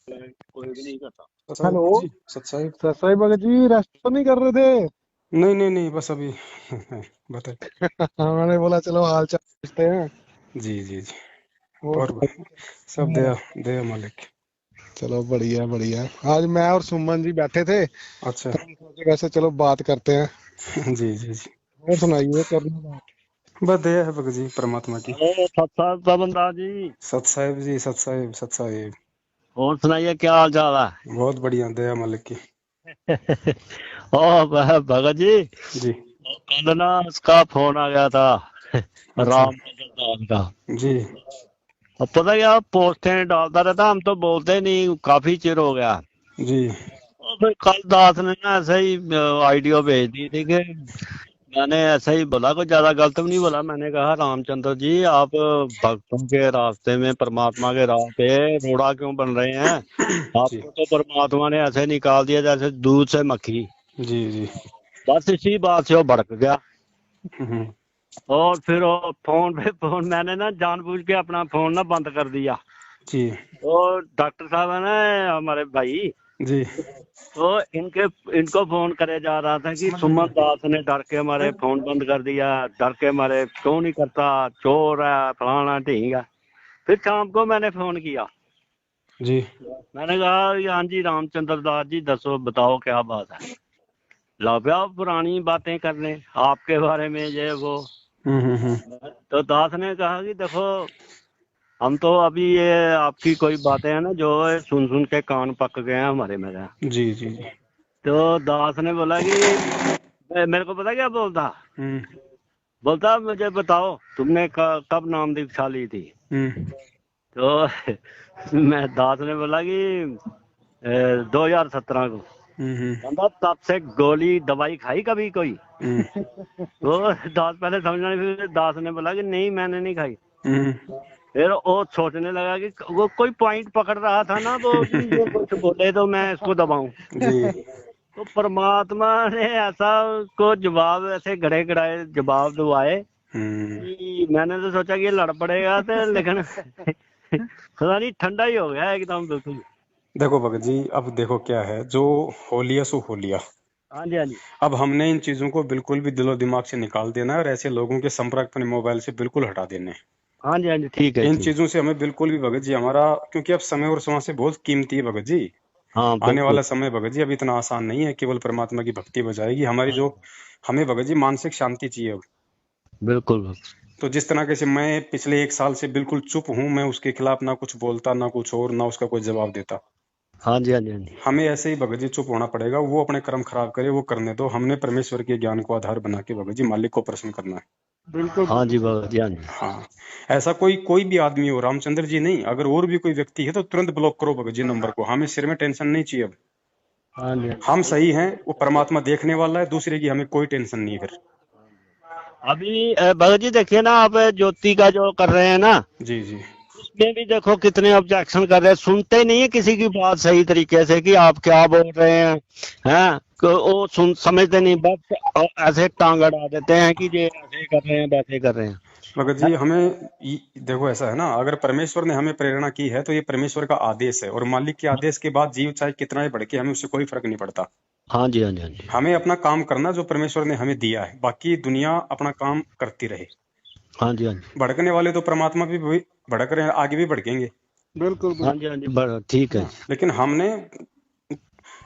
कोई भी नहीं करता। सत्साई हेलो। भगत जी। सत्साई। ससाई भगत जी, रेस्ट तो नहीं कर रहे थे? नहीं नहीं नहीं, बस अभी बताए। मैंने बोला चलो हाल चाल पूछते हैं। जी जी जी। और और सब दया दया मालिक। चलो बढ़िया बढ़िया। आज मैं और सुमन जी बैठे थे अच्छा। तो हम सोचे वैसे चलो बात करते हैं। जी जी जी। और सुनाइए, करना बात। बस दया है भगत जी परमात्मा की। हेलो सत्साहब साबंदा जी। सत साहिब जी, सत साहिब, सत साहिब। और सुनाइए क्या हाल चाल बहुत बढ़िया, दया मालिक की। है। ओ भगत जी, जी। कल ना उसका फोन आ गया था, अच्छा। रामचंद्र दास का। जी अब पता क्या पोस्टें डालता रहता, हम तो बोलते नहीं, काफी चिर हो गया। जी। और फिर कल दास ने ना ऐसे ही आइडियो भेज दी थी कि मैंने ऐसे ही बोला, कोई ज्यादा गलत भी नहीं बोला। मैंने कहा रामचंद्र जी, आप भक्तों के रास्ते में, परमात्मा के राह पे रोड़ा क्यों बन रहे हैं? जी आपको तो परमात्मा ने ऐसे निकाल दिया जैसे दूध से मक्खी। जी जी। बस इसी बात से वो भड़क गया। हम्म। और फिर वो फोन पे फोन, मैंने ना जानबूझ के अपना फोन ना बंद कर दिया। जी और डॉक्टर साहब है ना हमारे भाई, जी। तो इनको फोन करे जा रहा था कि समझ में सुमन नहीं दास ने डर के हमारे आया। फोन बंद कर दिया, डर के हमारे क्यों नहीं करता, चोर है, फलाना ढींगा। फिर शाम को मैंने फोन किया। जी। मैंने कहा "ये हाँ जी रामचंद्र दास जी, दसो बताओ क्या बात है।" ला गया पुरानी बातें करने आपके बारे में, ये वो। हम्म। तो दास ने कहा कि देखो, हम तो अभी ये आपकी कोई बातें हैं ना जो है, सुन सुन के कान पक गए हैं हमारे में। जी जी जी। तो दास ने बोला कि मेरे को पता क्या बोलता। हम्म बोलता मुझे बताओ, तुमने कब नाम दीक्षा ली थी? हम्म तो मैं दास ने बोला कि 2017 को। हम्म कहता तब से गोली दवाई खाई कभी कोई? हम्म तो दास पहले समझा नहीं, फिर दास ने बोला कि नहीं मैंने नहीं खाई। हम्म। फिर वो सोचने लगा कि वो कोई पॉइंट पकड़ रहा था ना, वो कि ये कुछ बोले तो मैं इसको दबाऊं। जी। तो परमात्मा ने ऐसा को जवाब, ऐसे गड़े गड़ाए जवाब दुआए हम्म। कि मैंने तो सोचा कि ये लड़ पड़ेगा, तो लेकिन पता नहीं, ठंडा ही हो गया एकदम बिल्कुल। देखो भगत जी, अब देखो क्या है जो होलिया सो होलिया। हाँ जी, हाँ जी, अब हमने इन चीजों को बिल्कुल भी दिलो दिमाग से निकाल देना है और ऐसे लोगों के संपर्क अपने मोबाइल से बिल्कुल हटा देने हैं। हाँ जी, हाँ जी, ठीक है, इन ठीक। चीजों से हमें बिल्कुल भी भगत जी हमारा, क्योंकि अब समय और समय से बहुत कीमती है भगत जी। हाँ आने बिल्कुल। वाला समय भगत जी अब इतना आसान नहीं है केवल परमात्मा की भक्ति बजाएगी हमारी जो। हमें भगत जी मानसिक शांति चाहिए अब। बिल्कुल। तो जिस तरह से मैं पिछले 1 साल से बिल्कुल चुप हूं, मैं उसके खिलाफ ना कुछ बोलता ना कुछ और ना उसका कोई जवाब देता। हाँ जी, हाँ जी, हाँ जी, हमें ऐसे ही भगत जी चुप होना पड़ेगा, वो अपने कर्म खराब करे वो करने दो, हमने परमेश्वर के ज्ञान को आधार बना के भगत जी मालिक को प्रसन्न करना है। बिल्कुल हाँ जी भगत जी, हाँ जी। हाँ। ऐसा कोई कोई भी आदमी हो, रामचंद्र जी नहीं, अगर और भी कोई व्यक्ति है तो तुरंत ब्लॉक करो भगत जी नंबर को, हमें सिर में टेंशन नहीं चाहिए अब। हाँ जी, हाँ हम जी। सही हैं, वो परमात्मा देखने वाला है, दूसरे की हमें कोई टेंशन नहीं है फिर। अभी भगत जी देखिए ना, आप ज्योति का जो कर रहे हैं ना, जी जी उसमें भी देखो कितने ऑब्जेक्शन कर रहे हैं, सुनते नहीं है किसी की बात सही तरीके से कि आप क्या बोल रहे हैं। वो सुन समझते नहीं, बस ऐसे टांग अड़ा देते हैं कि ये ऐसे कर रहे हैं, वैसे कर रहे हैं। भगत जी हमें देखो ऐसा है ना, अगर परमेश्वर ने हमें प्रेरणा की है तो ये परमेश्वर का आदेश है, और मालिक के आदेश के बाद जीव चाहे कितना ही भड़के हमें उससे कोई फर्क नहीं पड़ता। हाँ जी, हाँ जी, हाँ जी। हमें अपना काम करना जो परमेश्वर ने हमें दिया है, बाकी दुनिया अपना काम करती रहे। हाँ जी, हाँ जी। भड़कने वाले तो परमात्मा भी भड़क रहे हैं, आगे भी भड़केंगे। बिल्कुल हाँ बिल्कुल। जी, हाँ जी, ठीक है हाँ, जी। लेकिन हमने,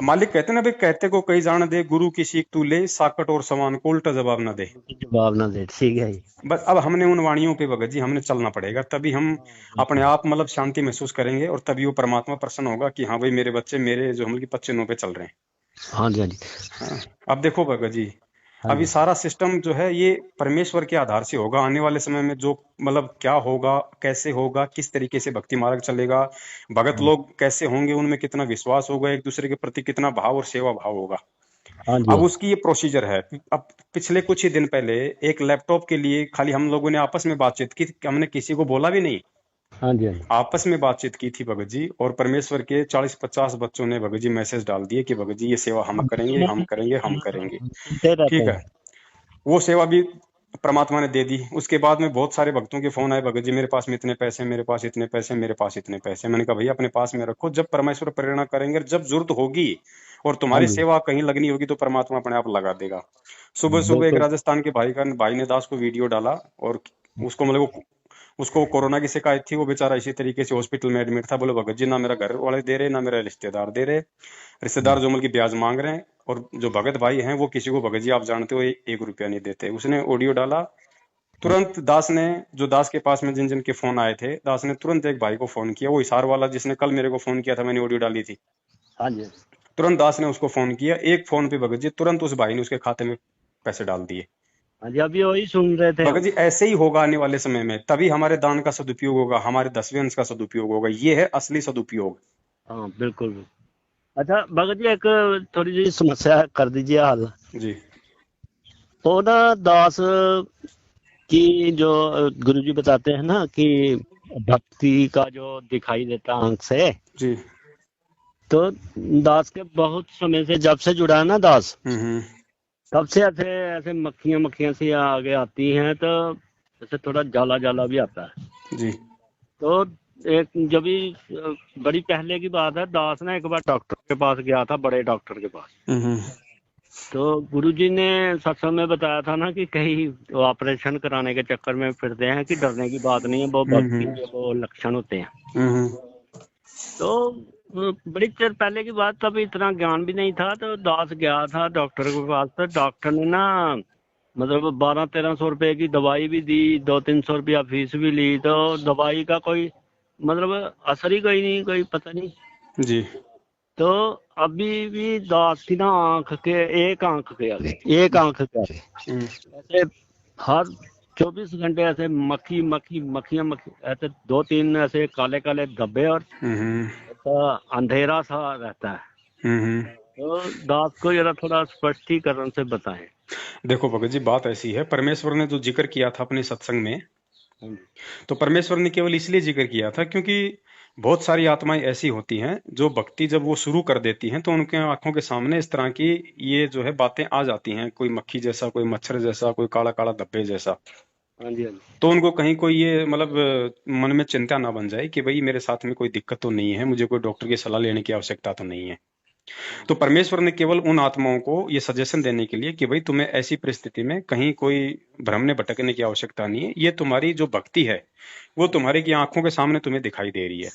मालिक कहते ना भाई, कहते को कई जान दे, गुरु की सीख तू ले, साकट और समान को उल्टा जवाब ना दे। जवाब ना दे, ठीक है जी। बस अब हमने उन वाणियों पे भगत जी हमने चलना पड़ेगा, तभी हम हाँ अपने बिल्कुल। आप मतलब शांति महसूस करेंगे, और तभी वो परमात्मा प्रसन्न होगा कि हाँ भाई मेरे बच्चे मेरे जो हम पच्चे नो पे चल रहे हैं। हाँ जी, हाँ जी, हाँ। अब देखो भगत जी, हाँ अभी जी। सारा सिस्टम जो है ये परमेश्वर के आधार से होगा, आने वाले समय में जो मतलब क्या होगा, कैसे होगा, किस तरीके से भक्ति मार्ग चलेगा, भगत हाँ लोग कैसे होंगे, उनमें कितना विश्वास होगा, एक दूसरे के प्रति कितना भाव और सेवा भाव होगा। हाँ जी, अब हाँ जी, उसकी ये प्रोसीजर है। अब पिछले कुछ ही दिन पहले एक लैपटॉप के लिए खाली हम लोगों ने आपस में बातचीत की, हमने किसी को बोला भी नहीं, हाँ जी, हाँ जी। आपस में बातचीत की थी भगत जी, और परमेश्वर के 40-50 बच्चों ने भगत जी मैसेज डाल दिए कि भगत जी ये सेवा हम करेंगे, हम करेंगे, हम करेंगे। सुनते रहते ठीक है। हैं। वो सेवा भी परमात्मा ने दे दी। उसके बाद में बहुत सारे भक्तों के फोन आए, भगत जी मेरे पास में इतने पैसे, मेरे पास इतने पैसे, मेरे पास इतने पैसे। मैंने कहा भैया अपने पास में रखो, जब परमेश्वर प्रेरणा करेंगे, जब जरूरत होगी और हाँ तुम्हारी जी, सेवा कहीं लगनी होगी तो परमात्मा अपने आप लगा देगा। सुबह सुबह एक बिल्कुल। राजस्थान के भाई ने दास को वीडियो डाला, और उसको मतलब उसको कोरोना की शिकायत थी। वो बेचारा इसी तरीके से हॉस्पिटल में एडमिट था। बोले भगत जी ना मेरा घर वाले दे रहे, ना मेरा रिश्तेदार दे रहे। रिश्तेदार जो मतलब ब्याज मांग रहे हैं, और जो भगत भाई हैं वो किसी को भगत जी आप जानते हो 1 रुपया नहीं देते। उसने ऑडियो डाला, तुरंत दास ने, जो दास के पास में जिन जिन के फोन आए थे, दास ने तुरंत एक भाई को फोन किया, वो हिसार वाला जिसने कल मेरे को फोन किया था, मैंने ऑडियो डाली थी। हाँ जी, तुरंत दास ने उसको फोन किया, एक फोन पे भगत जी तुरंत उस भाई ने उसके खाते में पैसे डाल दिए। हाँ जी, अभी वही सुन रहे थे भगत हम। जी ऐसे ही होगा आने वाले समय में, तभी हमारे दान का सदुपयोग होगा, हमारे 10वें अंश का सदुपयोग होगा। ये है असली सदुपयोग। हाँ, बिल्कुल बिल्कुल। अच्छा भगत जी, एक थोड़ी सी समस्या कर दीजिए हल। जी वो ना दास की जो गुरुजी बताते हैं ना कि भक्ति का जो दिखाई देता आंख से, जी। तो दास के बहुत समय से, जब से जुड़ा है ना दास, हम्म। तब से ऐसे ऐसे मक्खियां मक्खियां सी आगे आती हैं, तो जैसे थोड़ा जाला जाला भी आता है। जी। तो एक जब भी बड़ी पहले की बात है, दास ना एक बार डॉक्टर के पास गया था, बड़े डॉक्टर के पास। हम्म। तो गुरुजी ने सत्संग में बताया था ना कि कहीं ऑपरेशन कराने के चक्कर में फिरते हैं, कि डरने की बात नहीं है, वो भक्ति हम्म। के वो लक्षण होते हैं। हम्म। तो बड़ी देर पहले की बात, तब इतना ज्ञान भी नहीं था। तो दास गया था डॉक्टर के पास, तो डॉक्टर ने ना मतलब 1200-1300 रुपए की दवाई भी दी, 200-300 रुपया फीस भी ली। तो दवाई का कोई मतलब असर ही कोई नहीं, कोई पता नहीं। जी। तो अभी भी दास की ना आंख के, एक आंख के आगे, एक आंख के आगे हम्म। ऐसे हर 24 घंटे ऐसे मक्खी मक्खी मक्खियां मक्खी, ऐसे 2-3 ऐसे काले काले धब्बे, और हम्म। ऐसा अंधेरा सा रहता है। हम्म। तो दास को जरा थोड़ा स्पष्टीकरण से बताएं। देखो भगत जी बात ऐसी है, परमेश्वर ने जो जिक्र किया था अपने सत्संग में, हाँ जी, तो परमेश्वर ने केवल इसलिए जिक्र किया था क्योंकि बहुत सारी आत्माएं ऐसी होती हैं जो भक्ति जब वो शुरू कर देती हैं तो उनके आंखों के सामने इस तरह की ये जो है बातें आ जाती हैं, कोई मक्खी जैसा, कोई मच्छर जैसा, कोई काला काला धब्बे जैसा। हाँ जी, हाँ जी, तो उनको कहीं कोई ये मतलब मन में चिंता ना बन जाए कि भाई मेरे साथ में कोई दिक्कत तो नहीं है, मुझे कोई डॉक्टर की सलाह लेने की आवश्यकता तो नहीं है। तो परमेश्वर ने केवल उन आत्माओं को ये सजेशन देने के लिए कि भाई तुम्हें ऐसी परिस्थिति में कहीं कोई भ्रमने भटकने की आवश्यकता नहीं है, ये तुम्हारी जो भक्ति है वो तुम्हारे की आंखों के सामने तुम्हें दिखाई दे रही है।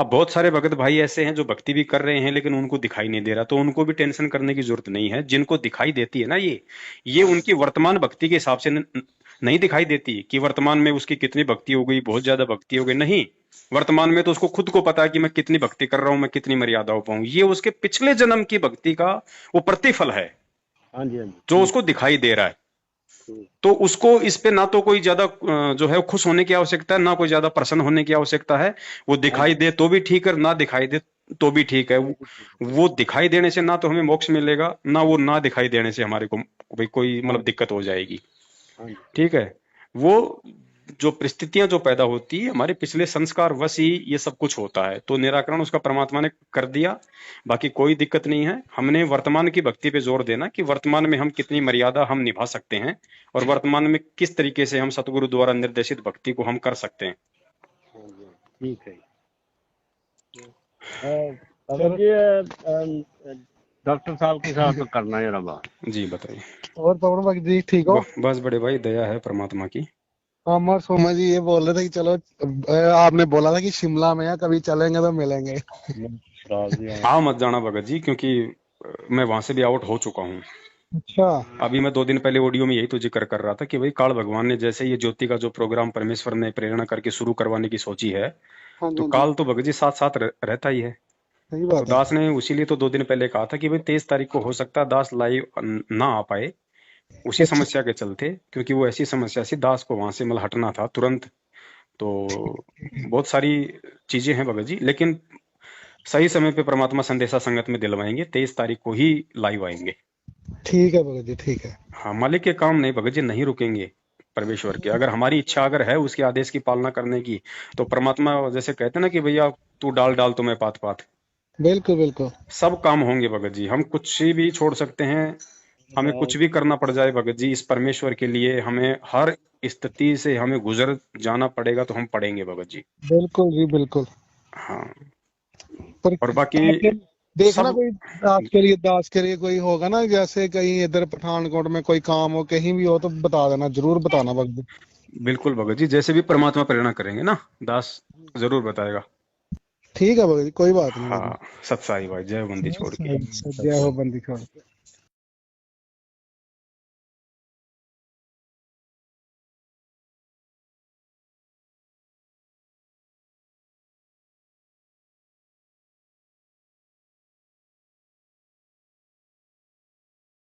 अब बहुत सारे भगत भाई ऐसे हैं जो भक्ति भी कर रहे हैं लेकिन उनको दिखाई नहीं दे रहा, तो उनको भी टेंशन करने की जरूरत नहीं है। जिनको दिखाई देती है ना ये उनकी वर्तमान भक्ति के हिसाब से नहीं दिखाई देती कि वर्तमान में उसकी कितनी भक्ति हो गई, बहुत ज्यादा भक्ति हो गई, नहीं। वर्तमान में तो उसको खुद को पता है कि मैं कितनी भक्ति कर रहा हूं, मैं कितनी मर्यादा हो पाऊं। ये उसके पिछले जन्म की भक्ति का वो प्रतिफल है हाँ जी, हाँ जी, जो ठीक। उसको दिखाई दे रहा है। ठीक। तो उसको इस पे ना तो कोई ज्यादा जो है खुश होने की आवश्यकता है, ना कोई ज्यादा प्रसन्न होने की आवश्यकता है। वो हाँ जी, दिखाई दे तो भी ठीक है, ना दिखाई दे तो भी ठीक है। वो भी ठीक है। वो दिखाई देने से ना तो हमें मोक्ष मिलेगा, ना वो ना दिखाई देने से हमारे को भाई कोई हाँ मतलब जी, दिक्कत हो जाएगी। हाँ जी, ठीक है। वो जो परिस्थितियां जो पैदा होती है हमारे पिछले संस्कार वश ही ये सब कुछ होता है, तो निराकरण उसका परमात्मा ने कर दिया। बाकी कोई दिक्कत नहीं है। हमने वर्तमान की भक्ति पे जोर देना कि वर्तमान में हम कितनी मर्यादा हम निभा सकते हैं और वर्तमान में किस तरीके से हम सतगुरु द्वारा निर्देशित भक्ति को हम कर सकते हैं। हाँ जी, ठीक है। अगर चलो, जी डॉक्टर साहब के साथ तो करना है रबा। जी बताइए। और पवन भगत जी ठीक हो? बस बड़े भाई, दया है परमात्मा की। हम और सोमा जी ये बोल रहे थे कि चलो, आपने बोला था कि शिमला में है, कभी चलेंगे तो मिलेंगे। आओ मत जाना भगत जी, क्योंकि मैं वहां से भी आउट हो चुका हूँ। अच्छा। अभी मैं 2 दिन पहले ऑडियो में यही तो जिक्र कर रहा था कि भाई काल भगवान ने जैसे ये ज्योति का जो प्रोग्राम परमेश्वर ने प्रेरणा करके शुरू करवाने की सोची है, हाँ जी, तो हाँ जी, काल तो भगत जी साथ साथ रहता ही है। सही तो बात है। दास ने उसीलिए तो 2 दिन पहले कहा था कि भाई 23 तारीख को हो सकता है दास लाइव ना आ पाए, उसी अच्छा। समस्या के चलते, क्योंकि वो ऐसी समस्या सी दास को वहां से मतलब हटना था तुरंत। तो बहुत सारी चीजें हैं भगत जी, लेकिन सही समय पे परमात्मा संदेशा संगत में दिलवाएंगे। 23 तारीख को ही लाइव आएंगे। ठीक है भगत जी, ठीक है। हाँ, मालिक के काम नहीं भगत जी नहीं रुकेंगे। परमेश्वर के अगर हमारी इच्छा अगर है उसके आदेश की पालना करने की, तो परमात्मा जैसे कहते हैं ना कि भैया तू डाल डाल तो मैं पात पात, बिल्कुल बिल्कुल। सब काम होंगे भगत जी। हम कुछ भी छोड़ सकते हैं, हमें कुछ भी करना पड़ जाए भगत जी, इस परमेश्वर के लिए हमें हर स्थिति से हमें गुजर जाना पड़ेगा तो हम पढ़ेंगे भगत जी। बिल्कुल जी बिल्कुल। हाँ, पर और बाकी आपने देखना सब कोई दास के लिए कोई होगा ना, जैसे कहीं इधर पठानकोट में कोई काम हो, कहीं भी हो तो बता देना, जरूर बताना भगत जी। बिल्कुल भगत जी, जैसे भी परमात्मा प्रेरणा करेंगे ना, दास जरूर बताएगा। ठीक है भगत जी, कोई बात नहीं भगत हाँ, सत्साई भाई, जय बंदी छोड़ के। जी। जय हो बंदी छोड़ के।